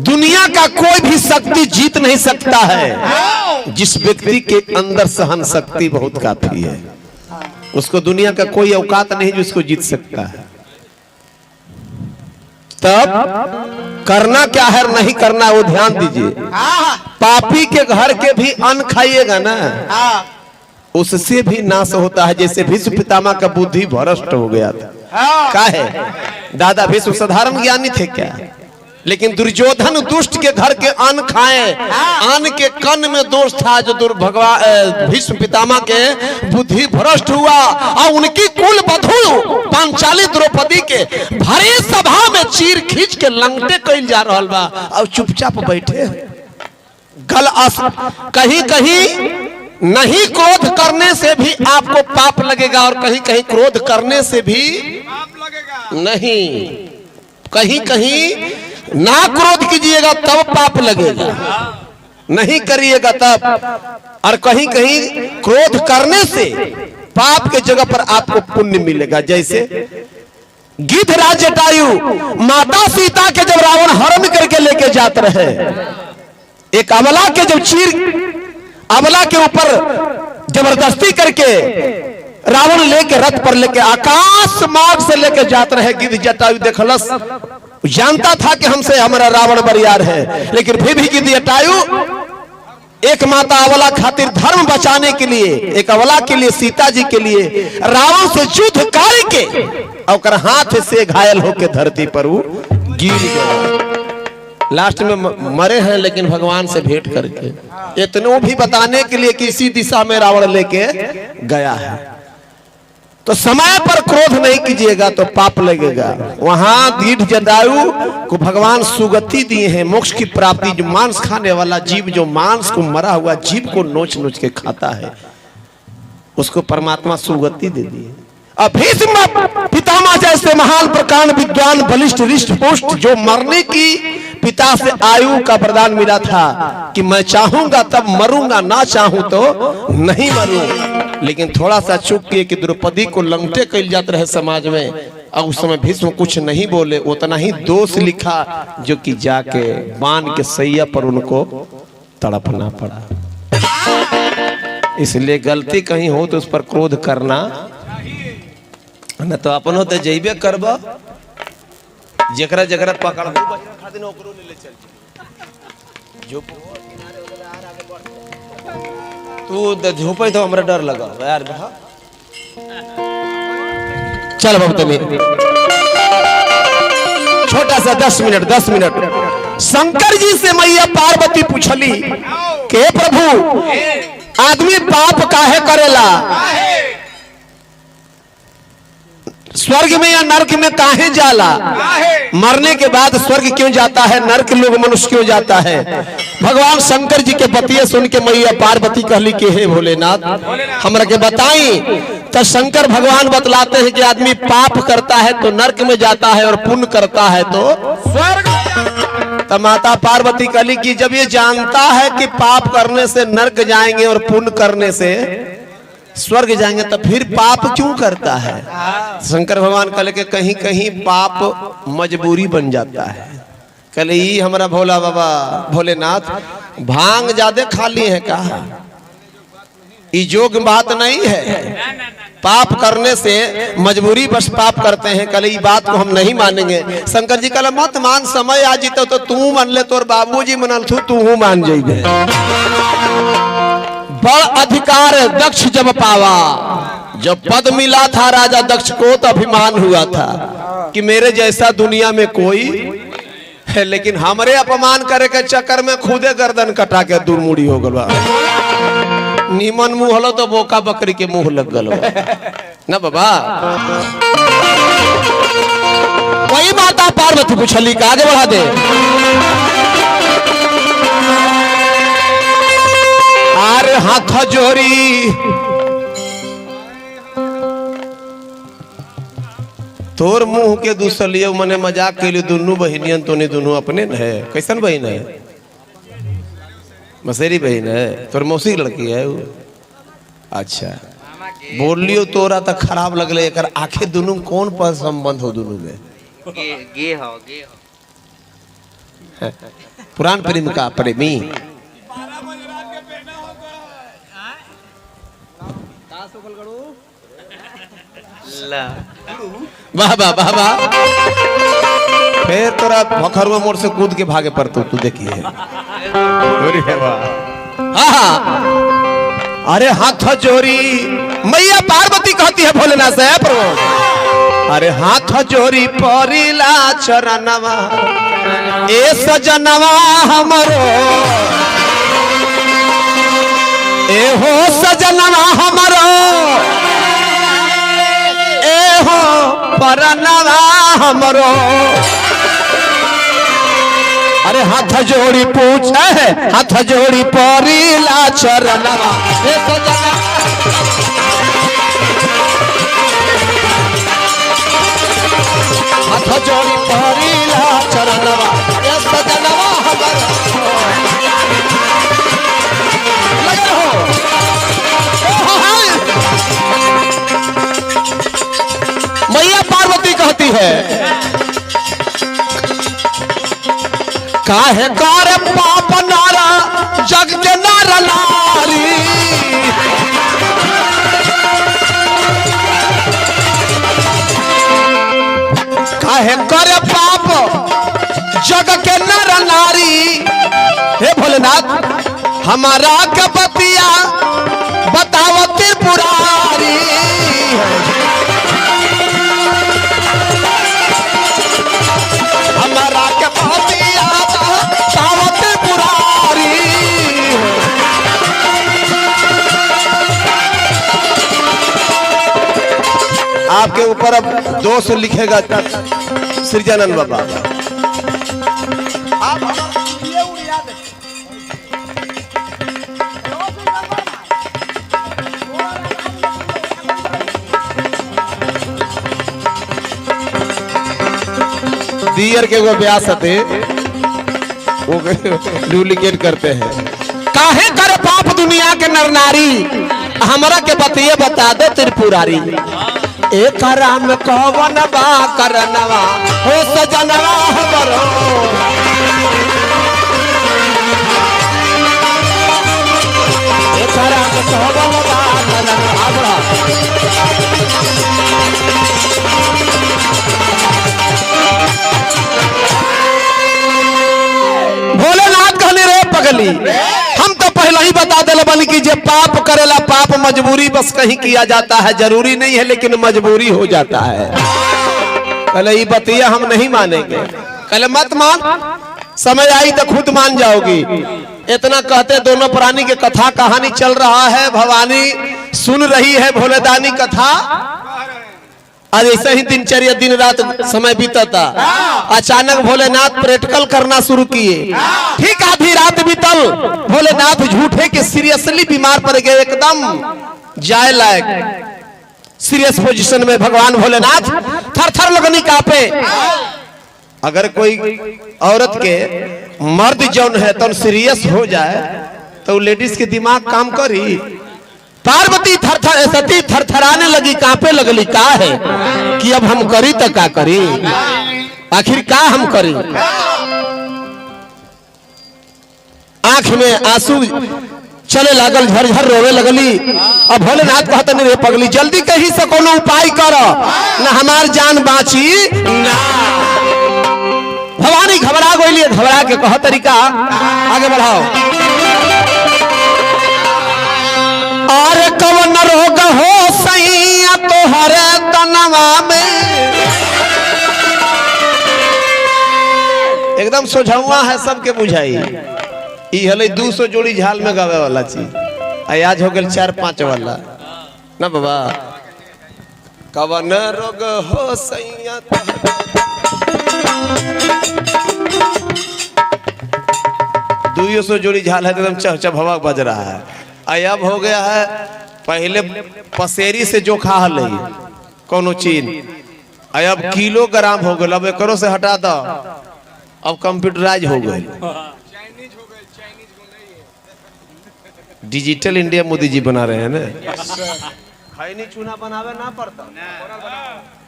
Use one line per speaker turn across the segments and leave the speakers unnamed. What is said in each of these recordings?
दुनिया का कोई भी शक्ति जीत नहीं सकता है। जिस व्यक्ति के अंदर सहन शक्ति बहुत काफी है, उसको दुनिया का कोई औकात नहीं जो उसको जीत सकता है। तब करना क्या है नहीं करना वो ध्यान दीजिए। पापी के घर के भी अन्न खाइएगा ना, उससे भी नाश होता है। जैसे भीष्म पितामह का बुद्धि भ्रष्ट हो गया था। क्या है, दादा भीष्म साधारण ज्ञानी थे क्या? लेकिन दुर्योधन दुष्ट के घर के अन्न खाए, अन्न के कन्न में दोष था जो भीष्म पितामह के बुद्धि भ्रष्ट हुआ और उनकी कुल बधू पांचाली द्रौपदी के भरे सभा में चीर खींच के लंगटे कइल जा रहल बा और चुपचाप बैठे। कहीं कहीं नहीं क्रोध करने से भी आपको पाप लगेगा और कहीं कहीं क्रोध करने से भी पाप लगेगा। नहीं, कहीं कहीं ना क्रोध कीजिएगा तब पाप लगेगा, नहीं करिएगा तब। और कहीं कहीं क्रोध करने से पाप के जगह पर आपको पुण्य मिलेगा। जैसे गिद्धराज जटायु माता सीता के जब रावण हरण करके लेके जाते रहे, एक अबला के जब अबला के ऊपर जबरदस्ती करके रावण लेके रथ पर लेके आकाश मार्ग से लेके जाते रहे, गिद्ध जटायु देखलस, जानता था कि हमसे हमारा रावण बरियार है, लेकिन फिर भी गिद्ध जटायु एक माता अबला खातिर धर्म बचाने के लिए, एक अबला के लिए, सीता जी के लिए रावण से युद्ध करके और हाथ से घायल होके धरती पर वो गिर गया। लास्ट में मरे हैं लेकिन भगवान से भेंट करके, इतनों भी बताने के लिए कि इसी दिशा में रावण लेके गया है। तो समय पर क्रोध नहीं कीजिएगा तो पाप लगेगा। वहां गिद्ध जटायु को भगवान सुगति दिए हैं, मोक्ष की प्राप्ति। जो मांस खाने वाला जीव, जो मांस को मरा हुआ जीव को नोच नोच के खाता है, उसको परमात्मा सुगति दे दी है। भीष्म पितामह जैसे महान प्रकांड विद्वान बलिष्ठ रिष्ट पुष्ट, जो मरने की पिता से आयु का वरदान मिला था कि मैं चाहूंगा तब मरूंगा, ना चाहूं तो नहीं मरूं। लेकिन थोड़ा सा चूक किए कि द्रौपदी को लंगटे कइल जाते रहे समाज में, और उस समय भीष्म कुछ नहीं बोले, उतना ही दोष लिखा जो कि जाके बांध के सैया पर उनको तड़पना पड़ा। इसलिए गलती कहीं हो तो उस पर क्रोध करना न, तो अपन होते जइबे करब, जकरा जकरा पकड़बू बचना खातिर ओकरो ले चल जो तू झोपे तो हमरा डर लगा यार। चल बाबू तुम्हें छोटा सा 10 मिनट शंकर जी से मैया पार्वती पूछली के प्रभु आदमी पाप काहे करेला, स्वर्ग में या नरक में काहे जाला, मरने के बाद स्वर्ग क्यों जाता है, नरक लोग मनुष्य क्यों जाता है। भगवान शंकर जी के बतिये सुन के मैया पार्वती कहली कि हे भोलेनाथ हमरा के बताई। तो शंकर भगवान बतलाते हैं कि आदमी पाप करता है तो नरक में जाता है और पुण्य करता है तो स्वर्ग। तो माता पार्वती कहली कि जब ये जानता है कि पाप करने से नरक जाएंगे और पुण्य करने से स्वर्ग जाएंगे तो फिर पाप क्यों करता है। शंकर भगवान कहले कि कहीं कहीं पाप मजबूरी बन जाता है। कहले ये हमारा भोला बाबा भोलेनाथ भांग ज्यादा खा लिए हैं, कहा ये जोग बात नहीं है, पाप करने से मजबूरी बस पाप करते हैं। कहले ये बात को हम नहीं मानेंगे। शंकर जी कहले मत मान, समय आ जीतो तो तू मान ले, तोर बाबूजी मनल थू तू मान जाइबे। बड़ अधिकार दक्ष जब पावा, जब पद मिला था राजा दक्ष को तो अभिमान हुआ था कि मेरे जैसा दुनिया में कोई है, लेकिन हमारे अपमान करे के चक्कर में खुदे गर्दन कटा के दुर्मुड़ी हो गल। नीमन मुंह हलो तो बोका बकरी के मुंह लग गलो ना बाबा। वही माता पार्वती पूछली का आगे बढ़ा दे। अरे हाथ जोड़ी तोर मुंह के दूसलिए मने मजाक के लिए दोनों बहनियन तो दोनों अपने न है। कैसन बहन है? मसेरी बहन है, तोर मौसी लड़की है वो। अच्छा बोलियो तोरा तो खराब लगले, एक आखिर दोनों कौन पर संबंध हो दोनों में?
गे हो।
पुराण प्रेम का प्रेमी। वाह वाह वाह वाह। फिर तोरा भखरुआ मोड़ से कूद के भागे पर तू देखिए। अरे हाथ जोड़ी मैया पार्वती कहती है भोलेनाथ से प्रभु, अरे हाथ जोड़ी परिला चरणवा ए सजनवा हमरो, ए हो सजनवा हमरो, ए हो परनवा हमरो। अरे हाथ जोड़ी पूछे हाथ जोड़ी परिला चरणवा ए सजनवा, हाथ जोड़ी परिला चरणवा ए सजनवा हमरो। लगे हो मैया पार्वती कहती है काहे कर पाप नारा जग के नर नारी, काहे कर पाप जग के नर नारी। हे भोलेनाथ हमारा के बतिया बताओ त्रिपुरारी, हमारा के बतिया बताओ त्रिपुरारी। आपके ऊपर अब दोष लिखेगा सृजानंद बाबा। दियर के वो ब्यास थे वो डुप्लीकेट करते हैं। काहे करे पाप दुनिया के नर नारी, हमरा के बतिये बता दे त्रिपुरारी। एक राम कवन बा करनवा हो सजनवा हमरो, एक राम कवन बा करनवा। भोलेनाथ कहने रे पगली हम तो पहले ही बता दिल बन की जे पाप करेला पाप मजबूरी बस कहीं किया जाता है, जरूरी नहीं है लेकिन मजबूरी हो जाता है। कहले ये बतिया हम नहीं मानेंगे। कहले मत मान, समय आई तो खुद मान जाओगी। इतना कहते दोनों प्राणी के कथा कहानी चल रहा है, भवानी सुन रही है भोलेदानी कथा। आज ऐसे ही दिनचर्या दिन रात समय बीतता, अचानक भोलेनाथ प्रैक्टिकल करना शुरू किए। ठीक आधी रात बीतल, भोलेनाथ झूठे के सीरियसली बीमार पड़ गए, एकदम जाए लायक सीरियस पोजीशन में भगवान भोलेनाथ थर थर लगनी कांपे। अगर कोई औरत के मर्द जौन है तो सीरियस हो जाए तो लेडीज के दिमाग काम करी। पार्वती सती थरथराने लगी, कांपे लगली। का है कि अब हम करी तो का करी, आखिर का हम करी। आंख में आंसू चले लागल, झरझर रोवे लगली। अब भोलेनाथ कहते नहीं रे पगली जल्दी कहीं से कोनो उपाय कर, न हमार जान बाची ना। भवानी घबरा गई, घबरा के कह तरीका आगे बढ़ाओ। और कवन रोग हो सैया तोहरे तनवा में, एकदम सोझौआ है सबके बुझाई। ई हले 200 जोड़ी झाल में गावे वाला चीज, आज हो गल 4-5 वाला ना बाबा। कवन रोग हो सैया 200 जोड़ी झाल है, एकदम चहचहा बज रहा है। अब हो गया है पहले पसेरी से जो खा ले कोनो चीज, अब किलोग्राम हो गए। अब एकरो से हटा दो, अब कंप्यूटराइज हो गए। डिजिटल इंडिया मोदी जी बना रहे हैं ना। खैनी चूना बनावे ना पड़ता,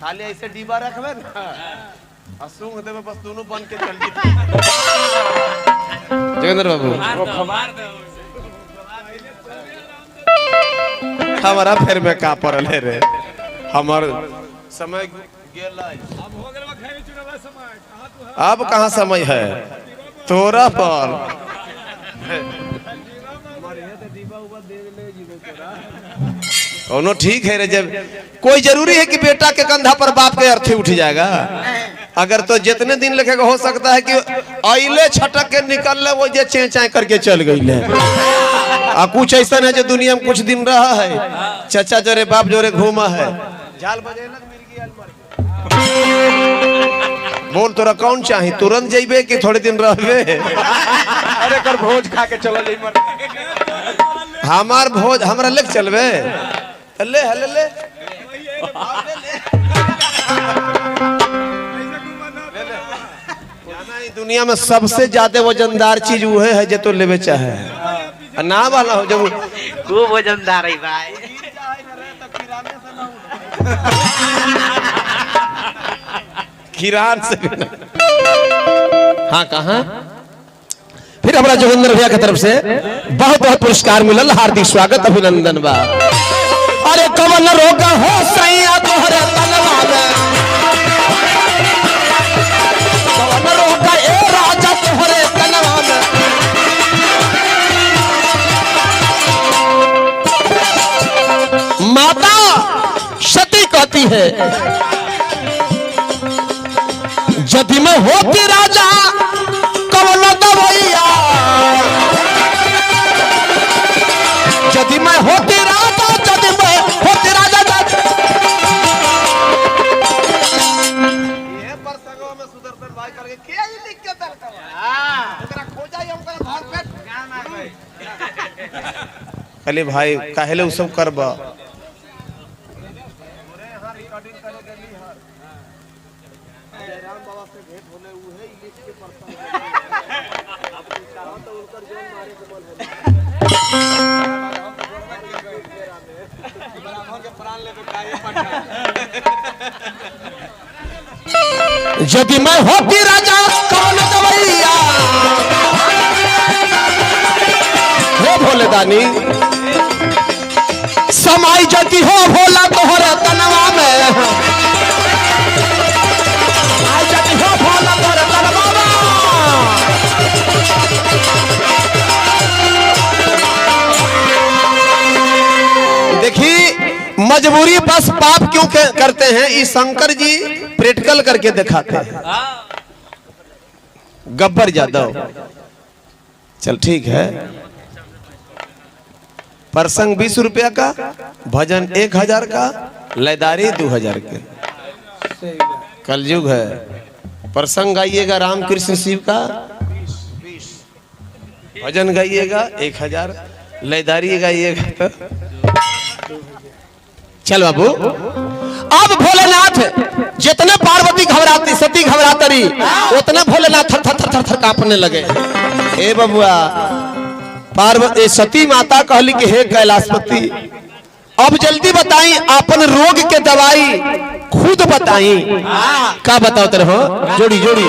खाली ऐसे डिब्बा रखबे ना, सूंघ देवे बस दोनों बन के चल। जोगेंद्र बाबू हमारा फिर में का पड़ल है रे हमार समय अब कहाँ समय है तोरा पर ठीक है रे जब कोई जरूरी है कि बेटा के कंधा पर बाप के अर्थी उठ जाएगा अगर तो जितने दिन लिखेगा हो सकता है कि अइले छटक के निकल ले वो जे चे चाय करके चल गई है कुछ ऐसा है जो दुनिया में कुछ दिन रहा है चाचा जोरे बाप जोरे घूमा है झाल बजे बोल तोरा कौन चाही तुरंत जेबे कि थोड़े दिन रहबे
अरे कर भोज खा के चला जाई मर
हमार भोज हमरा लेके चलबे ले ले ले दुनिया में सबसे ज्यादा वजनदार चीज वो है जो तो लेवे चाहे ना वाला हो जब
खूब वजनदार है भाई
किरान से हाँ कहा फिर हमारा जोगेंद्र भैया की तरफ से बहुत बहुत पुरस्कार मिलल हार्दिक स्वागत अभिनंदन बा अरे कवन रोग हो सैया तोहरे तलवा में कवन रोग ए राजा तोहरे तलवा में माता सती कहती है यदि मैं होती राजा कवन दवैया यदि मैं होती राजा यदि मैं होती राजा ये प्रसंगों में सुदर्शन भाई करके के ही लिख के दरता ओकरा खोजा ही ओकरा घर पे गाना भाई अरे भाई काहेले उ सब करबा यदि मैं होती राजा कौन दवैया हे भोले दानी समाई जति हो भोला तोहरे तनवा में समाई जति हो भोला तोहरे तनवा में देखी मजबूरी बस पाप क्यों करते हैं इस शंकर जी प्रैक्टिकल करके दिखाते हैं गब्बर यादव चल ठीक है प्रसंग 20 रुपया का भजन 1000 का लयदारी 2000 के कलयुग है प्रसंग गाइएगा रामकृष्ण शिव का 20 भजन गाइएगा 1000 लयदारी गाइएगा तो चल बाबू अब भोलेनाथ जितने पार्वती घबराती सती घबरातरी उतने भोलेनाथ थर थर थर थर कांपने लगे हे बबुआ पार्वती सती माता कहली कि हे कैलाशपति अब जल्दी बताई अपन रोग के दवाई खुद बताई क्या बताओ तेरे हो जोड़ी जोड़ी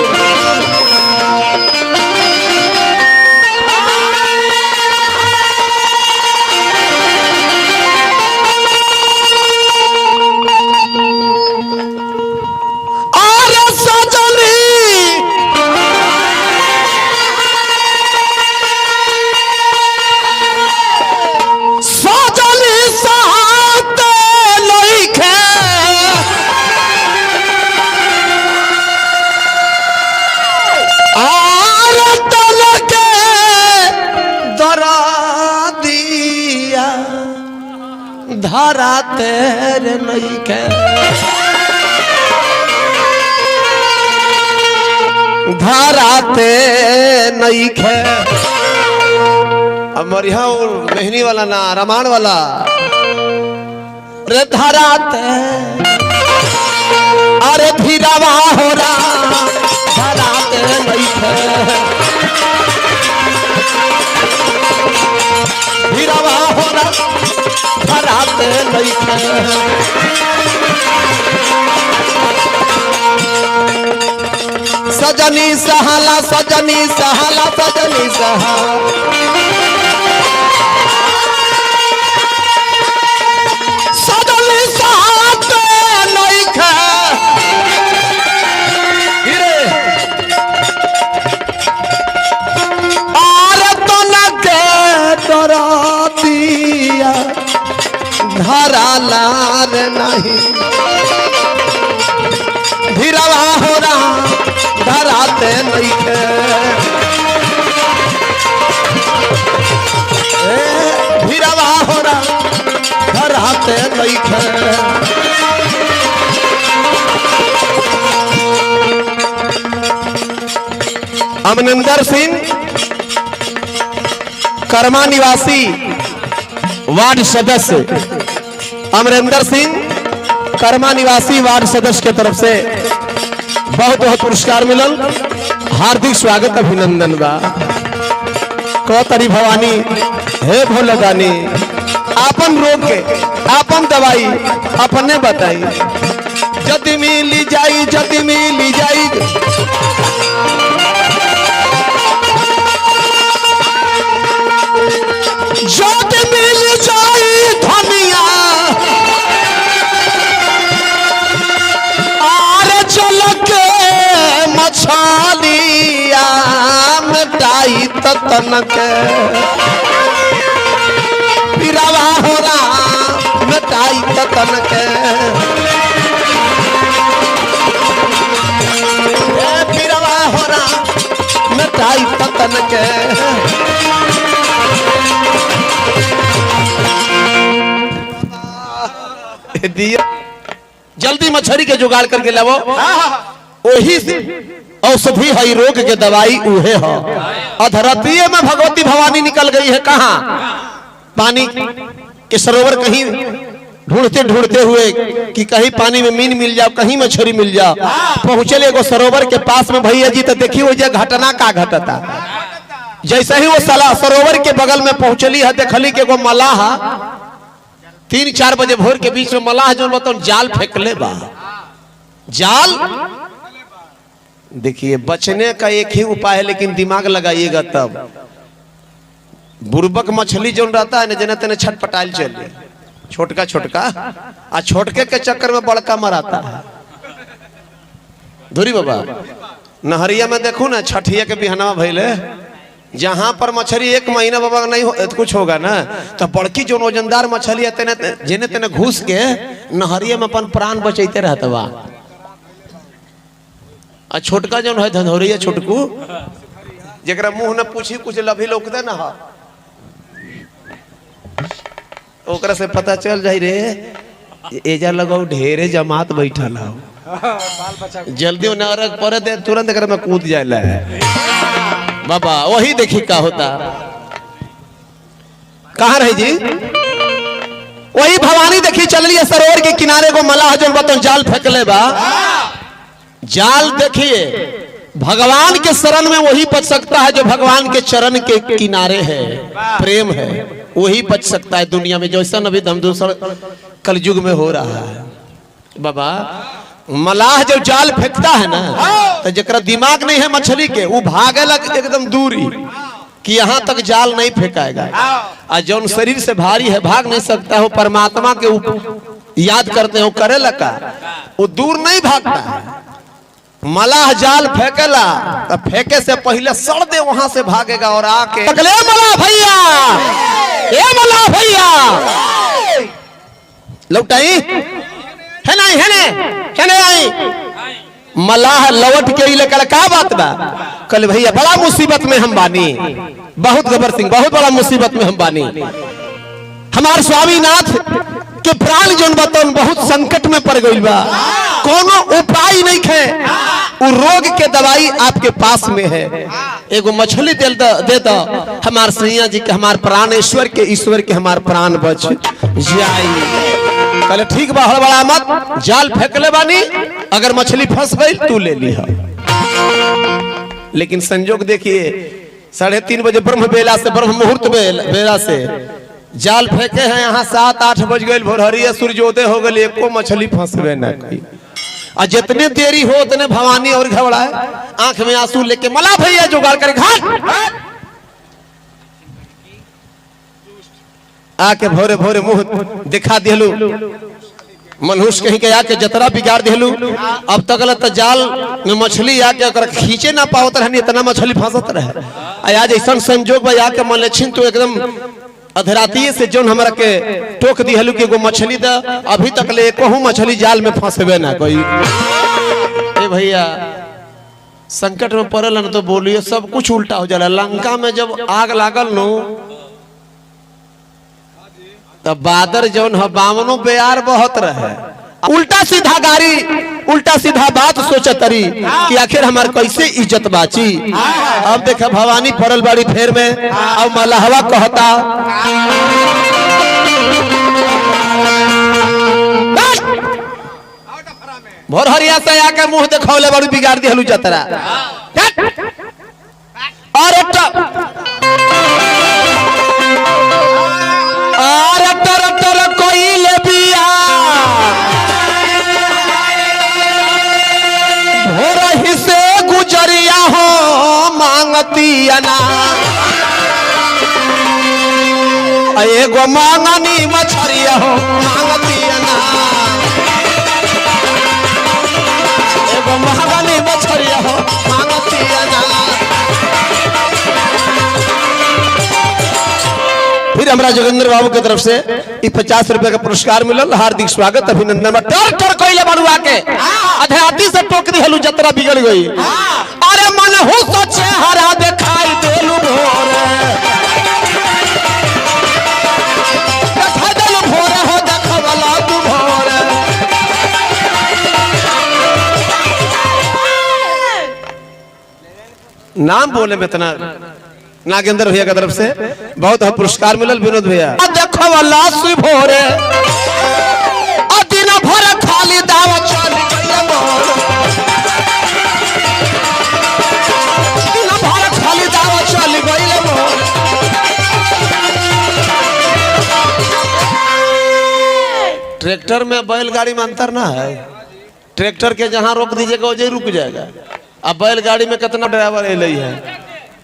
धारा तेरे नहीं के धारा ते नहीं खे अब यहाँ मेहनी वाला ना रामायण वाला रे धारा ते अरे धीरावा हो रहा धारा ते नहीं खे धीरावा हो रहा धराते नहीं थे सजनी सहाला सजनी सहाला सजनी सहाला सजनी सहाते नहीं खे आरे तो न के डरतिया धरा लार नहीं धीरवा हो रहा धराते नहीं खे धीरवा हो रहा धराते नहीं खे अमरिंदर सिंह कर्मा निवासी वार्ड सदस्य अमरिंदर सिंह कर्मा निवासी वार्ड सदस्य के तरफ से बहुत बहुत पुरस्कार मिलल हार्दिक स्वागत अभिनंदन बा कौतरी भवानी हे भोलदानी आपन रोग के आपन दवाई अपने बताई जति मिली जाई जति मिली जाई जति मिली जाई धनिया चल के मछलिया मिटाई तन के पिरावा हो रहा मिटाई तन के पिरावा हो रहा मिटाई तन के दिया जल्दी मछली के जुगाड़ करके लावो वही औषधि है रोग के दवाई उहे है अधरतीय में भगवती भवानी निकल गई है कहाँ पानी के सरोवर कहीं ढूंढते ढूंढते हुए कि कहीं पानी में मीन मिल जाओ कहीं मछली मिल जाओ पहुंचे एगो सरोवर के पास में भैया जी तो देखी वो घटना का घटता जैसे ही वो सरोवर के बगल में पहुंचली है देखली के एगो मलाह 3-4 बजे भोर के बीच में मलाह जो बताओ जाल फेंकले बा जाल देखिए बचने का एक ही उपाय है लेकिन दिमाग लगाइएगा तब बुर्बक मछली जो रहता है ना जने तेने छटपटाइल चले छोटका छोटका आ छोटके के चक्कर में बड़का मराता है धुरी बाबा नहरिया में देखो ना छठिया के बिहनवा भइले जहां पर मछली 1 महीना बाबा नहीं कुछ होगा ना तो बड़की जो वजनदार मछली जेने तेने घुस के नहरिया में अपन प्राण बचैते रहता बा आ छोटका जो है धनौरिया छोटकू जरा मुंह न पूछी कुछ लभी लोकते ना ओकरा से पता चल जाई रे एजा लगाओ ढेरे जमात बैठल हो जल्दी नरक पर दे तुरंत एकरा में कूद जाएला है बाबा वही देखी का होता कहाँ रही जी वही भवानी देखी चल रही है सरोवर के किनारे को मलाह जो बताओ जाल फेंकले बा जाल देखिए भगवान के शरण में वही बच सकता है जो भगवान के चरण के किनारे है प्रेम है वही बच सकता है दुनिया में जैसा अभी हम दूसरा कलयुग में हो रहा है बाबा मलाह जब जाल फेंकता है ना तो जरा दिमाग नहीं है मछली के वो भागे लग एकदम दूरी कि यहाँ तक जाल नहीं फेंकाएगा और जो शरीर से भारी है भाग नहीं सकता है परमात्मा के याद करते हो करे लगा वो दूर नहीं भागता है मलाह जाल फेंकेला तो फेंके से पहले सड़ दे वहां से भागेगा और आके मलाह भैया ए मलाह भैया लौटाई है नहीं है नहीं आई मलाह लौट के लेकर का बात बा कल भैया बड़ा मुसीबत में हम बानी बहुत गबर सिंह बहुत बड़ा मुसीबत में हम बानी हमारे स्वामीनाथ के प्राण जोन बतौन बहुत संकट में पड़ गई बा कोनो उपाय नहीं है वो रोग के दवाई आपके पास में है एगो मछली दे दो हमारे सैया जी के हमारे प्राणेश्वर के ईश्वर के हमारे प्राण बच जाई कहले ठीक बा हड़बड़ा मत जाल फेंक ले बानी अगर मछली फंस गई तू ले ली लेकिन संजोग देखिए 3:30 बजे ब्रह्म बेला से ब्रह्म मुहूर्त बेला से जाल फेंके हैं यहाँ 7-8 बज गए भोरहरिया सूर्योदय हो गए एको मछली फंसबे न कई और जितने देरी हो उतने भवानी और घबराए, आंख में आंसू लेके मला भैया जुगाड़ करे घाट आके भोरे भोरे मुंह दिखा दिलू, मनहूस कहीं के आके जतरा बिगाड़ दिलू। अब तक तो जाल में मछली आके खींचे ना पावत रहनी, इतना मछली फंसत रहे। आज ऐसा संजोग भाई आके मलेछिन तो एकदम अधराती से जोन हमरा के टोक दिहलू कि एगो मछली दा, अभी तक ले कहूँ मछली जाल में फंसबे ना कोई। ए भैया संकट में पड़ल न तो बोलिए सब कुछ उल्टा हो जाला। लंका में जब आग लागल नो तब बादर जौन है बामनो बेयार बहुत रहे, उल्टा सीधा गाड़ी उल्टा सीधा बात सोचतरी कि आखिर हमार कैसे इज्जत बाची। अब देखा भवानी पड़ल बाड़ी फेर में, अब मलहवा कहता भोर हरिया से आके मुंह देखौले बड़ी बिगाड़ दी हलू जतरा। और कोई बिया भोर ही से गुजरिया हो मांगती अना, एगो मांगनी मछरिया हो मांगती अना, एगो मांगनी मछरिया हो मांगती अना। फिर हमरा जोगिंदर बाबू की तरफ से 50 रुपए का पुरस्कार मिलल, हार्दिक स्वागत अभिनंदन। टर कोइले बड़ुआ के अधराती से टोक दी हलू जतरा बिगड़ गई। अरे मन हो सोचे हरा दिखाई देलू भोरे, देखा देलू भोरे हो देखवला तू भोरे। नाम बोले में इतना नागेंद्र भैया की तरफ से बहुत पुरस्कार मिलल। विनोद भैया देखो वाला भोरे दिन भर खाली दावा चल दिन भर खाली दावा चल गई। ट्रैक्टर में बैलगाड़ी में अंतर ना है, ट्रैक्टर के जहां रोक दीजिएगा वजह रुक जाएगा। अब बैलगाड़ी में कितना ड्राइवर ले है,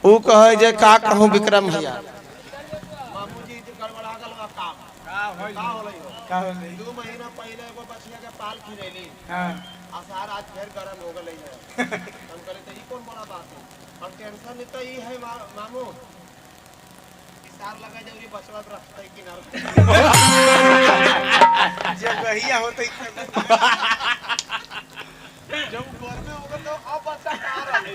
वो कहे जे का कहूं विक्रम भैया मामूजी गड़बड़ा गल बा काम का होलै का होलै 2 महीना पहले एगो बछिया के पाल खिरैली। हां आसार आज फिर गरम हो गलै है। हम कहले त ई कौन बड़ा बात है, हम टेंशन नहीं त ई है मामू इसार लगा जौरी बचवा रखतै किनारे जब गहिया होतै जब गरमे होगा तो अब बच्चा कहां रहे।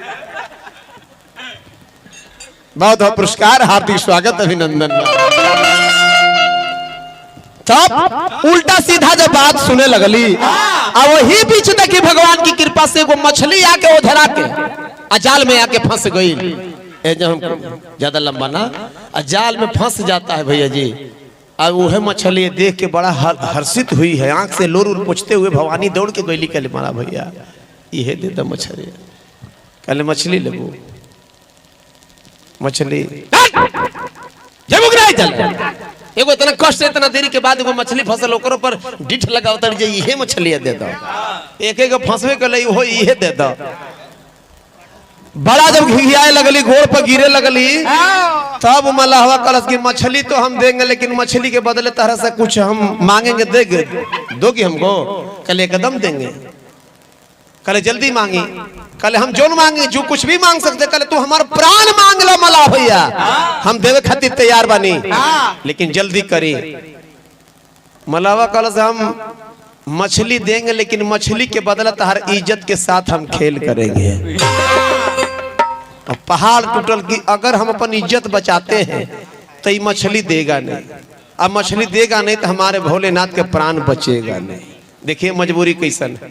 बहुत बहुत पुरस्कार, हार्दिक स्वागत अभिनंदन। तब उल्टा सीधा जब बात सुने लगली, और वही बीच देखी भगवान की कृपा से वो मछली आके उधरा के अजाल में आके फंस गई। जब हम ज्यादा लंबा ना अजाल में फंस जाता है भैया जी। और वह मछली देख के बड़ा हर्षित हुई है, आंख से लोर पूछते हुए भवानी दौड़ के गईली। कहले मारा भैया ये दे दो मछली। कहले मछली लेबू, मछली जब एगो इतना कष्ट से इतना देरी के बाद एगो मछली फसल ओकरो पर डिठ लगाओ तरी जे इहे मछली दे दो, एक एक फंसवे के लिए हो इहे दे दो। बड़ा जब घिघियाए लगली, घोड़ पर गिरे लगली, तब मलहवा कलश की मछली तो हम देंगे लेकिन मछली के बदले तरह से कुछ हम मांगेंगे, देंगे दोगी हमको? कल एकदम देंगे। कल जल्दी मांगी, कल हम जो मांगे जो कुछ भी मांग सकते, कल तू हमारा प्राण मांग लो मला भैया, हम देवे खातिर तैयार बनी, लेकिन जल्दी करी। मलावा कल से हम मछली देंगे लेकिन मछली के बदला हर इज्जत के साथ हम खेल करेंगे। अब पहाड़ टूटल की अगर हम अपन इज्जत बचाते हैं तो ये मछली देगा नहीं, अब मछली देगा नहीं तो हमारे भोलेनाथ के प्राण बचेगा नहीं। देखिए मजबूरी कैसन है,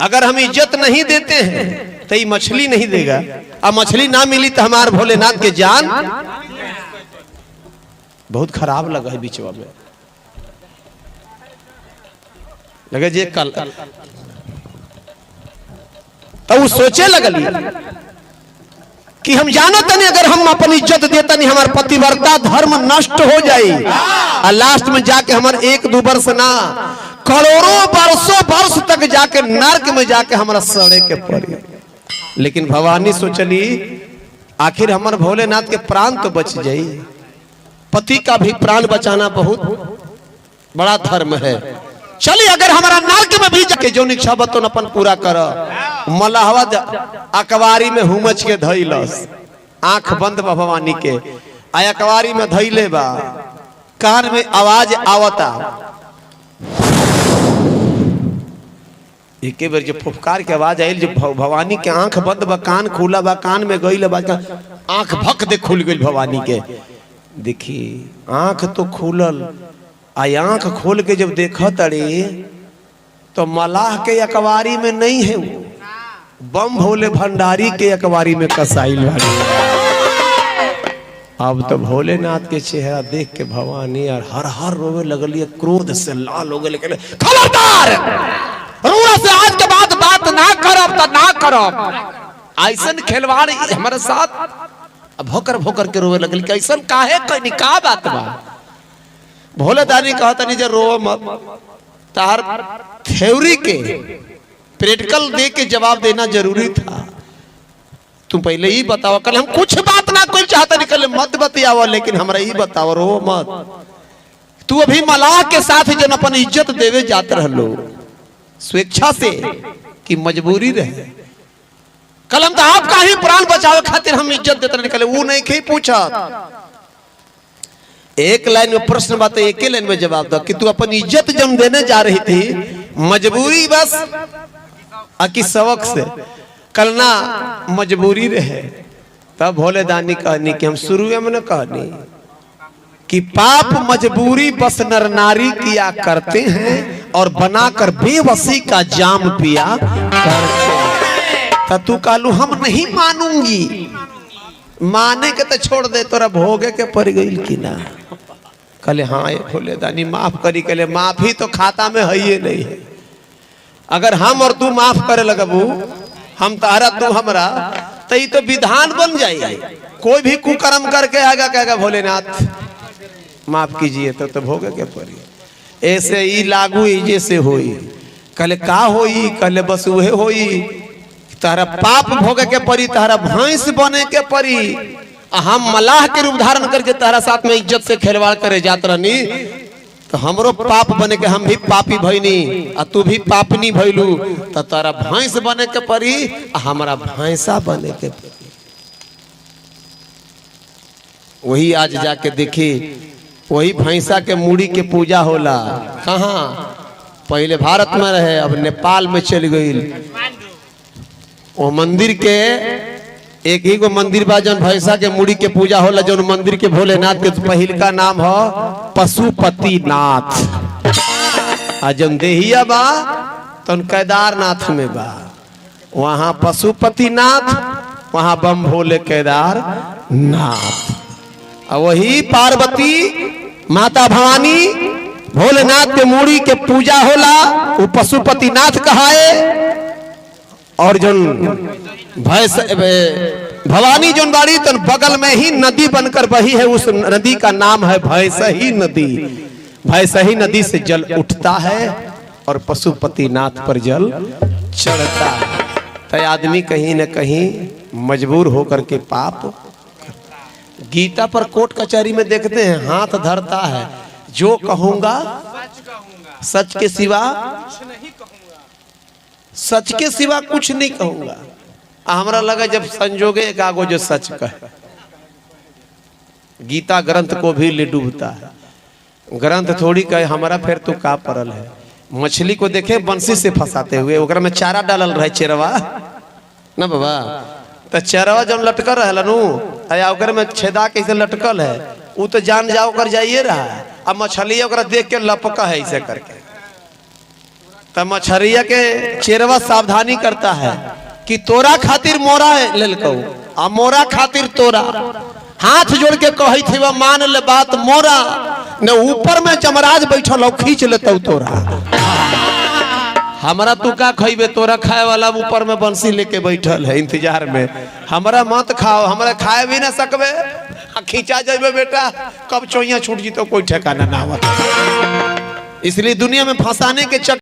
अगर हम इज्जत नहीं देते हैं तो ये मछली नहीं देगा, अब मछली ना मिली तो हमारे भोलेनाथ के जान। बहुत खराब लगा है बीचवा में, लगे जे कल तो वो सोचे लगली कि हम जानो तनी अगर हम अपन इज्जत देता नहीं हमारे पतिव्रता धर्म नष्ट हो जाए, और लास्ट में जाके हमारे 1-2 वर्ष ना करोड़ों वर्षों वर्ष तक जाके नरक में जाके हमारा सड़े के पड़ी। लेकिन भवानी सोचली आखिर हमारे भोलेनाथ के प्राण तो बच जाई। पति का भी प्राण बचाना बहुत बड़ा धर्म है। चलिए अगर हमारा नरक में भी जाके जो इच्छा बतो अपन पूरा कर। मलाहवा अकवारी में हुमच के धइलस, आंख बंद बा भवानी के, आया अकवारी में धइले बा, कान में आवाज आवता। एक बार जब फुफकार के आवाज आई, जब भवानी के आंख बंद बा, कान खुला बा, कान में गई बा, आंख भक दे खुल गई भवानी के। देखी आंख तो खुलल, आई आंख खोल के जब देखा तड़े तो मलाह के अकवारी में नहीं है, बम भोले भंडारी के अकवारी में कसाई वाली। अब तो भोलेनाथ के चेहरा देख के भवानी और हर हर रोवे लगली, क्रोध से लाल हो गए। खबरदार, रूड़ा से आज के बाद बात ना करब तो ना करब। ऐसन खिलवाड़ हमारे साथ भोकर भोकर के रोवे लगली। कैसन काहे कहनी का बात बा? भोले दानी कहता नहीं जे रो मत, तार थ्योरी के प्रैक्टिकल दे के जवाब देना जरूरी था। तुम पहले ही बताओ, कल हम कुछ बात ना कोई चाहता नहीं, कल मत बतियाओ, लेकिन हमरा ही बताओ, रो मत। तू अभी मलाह के साथ जन अपन इज्जत देवे जात रहलो स्वेच्छा से कि मजबूरी रहे। कल हम तो आपका ही प्राण बचावे खातिर हम इज्जत देते निकले, वो नहीं कहीं पूछा। एक लाइन में प्रश्न बात, एक ही लाइन में जवाब दो कि तू अपन इज्जत जब देने जा रही थी मजबूरी बस कि सबक से? कल ना मजबूरी रहे। तब भोले दानी कहनी कि हम शुरू में न कहनी कि पाप मजबूरी बस नर नारी किया करते हैं और बनाकर बेबसी का जाम पिया करते। तू कहलू हम नहीं मानूंगी, माने के तो छोड़ दे, तोरा भोगे के पड़ गई कि ना? कहले हाँ ये भोले दानी माफ करी। कहले माफी तो खाता में है ही नहीं है। अगर हम और तू माफ करे लगबू, हम तारा तू हमरा, तो ये तो विधान बन जाए। कोई भी कुकर्म करके आएगा कहेगा भोलेनाथ माफ कीजिए, तो भोगे के पड़ी। ऐसे ही लागू जैसे होई। कहले का होई? कहले बस वहे होई, तारा पाप भोगे के पड़ी, तारा भैंस बने के पड़ी। हम मलाह के रूप धारण करके तारा साथ में इज्जत से खिलवाड़ करे जात रहनी, तो हमरो पाप बने के हम भी पापी भईनी आ तू भी पापनी भइलू, तो तारा भैंस बने के पड़ी, हमारा भैंसा बने के पड़ी। वही आज जाके देखी, वही भैंसा के मूड़ी के पूजा होला। कहाँ? पहले भारत में रहे, अब नेपाल में चल गई। वो मंदिर के एक ही गो मंदिर बा जौन भैंसा के मूड़ी के पूजा होला, जौन मंदिर के भोलेनाथ के पहिल का नाम हो पशुपतिनाथ। आ जौन देहिया बा तो केदारनाथ में बा, वहां पशुपतिनाथ, वहां बम भोले केदारनाथ। और वही पार्वती माता भवानी भोलेनाथ के मूड़ी के पूजा होला, वो पशुपतिनाथ कहाए। और जो भवानी जो बाड़ी तो बगल में ही नदी बनकर बही है, उस नदी का नाम है भैंसही नदी। भैंसही नदी से जल उठता है और पशुपतिनाथ पर जल चढ़ता है। तो आदमी कहीं न कहीं मजबूर होकर के पाप। गीता पर कोर्ट कचहरी में देखते हैं, हाथ धरता है, जो कहूंगा सच के सिवा, सच के सिवा कुछ नहीं कहूंगा। हमरा लगा जब संजोगे एक आगो जो सच कहे। गीता ग्रंथ को भी ले डूबता है। ग्रंथ थोड़ी कहे हमारा फिर तो का परल है। मछली को देखे बंसी से फंसाते हुए, ओकरा में चारा डालल रहे, चेरवा ना बाबा, तो चेरवा जब लटकल रहे नु, ओकरा में छेदा कैसे लटकल है, वो तो जान जाओ कर जाइए रहा है। अब मछली ओकरा देख के लपका है ऐसे करके, तब मछरिया के चेरवा सावधानी करता है कि तोरा खातिर मोरा ललको, आ मोरा खातिर तोरा। हाथ जोड़ के कही थी वह मान ले बात मोरा, न ऊपर में जमराज बैठल हो खींच लेते तोरा। हमारा तू का खइबे, तोरा खाए वाला ऊपर में बंसी लेके बैठल है इंतजार में। हमारा मत खाओ, हमारा खाए भी ना सकबे, खींचा जाबे बेटा, कब चोइया छूट जी तो कोई ठिकाना ना हुआ। इसलिए दुनिया में फंसाने के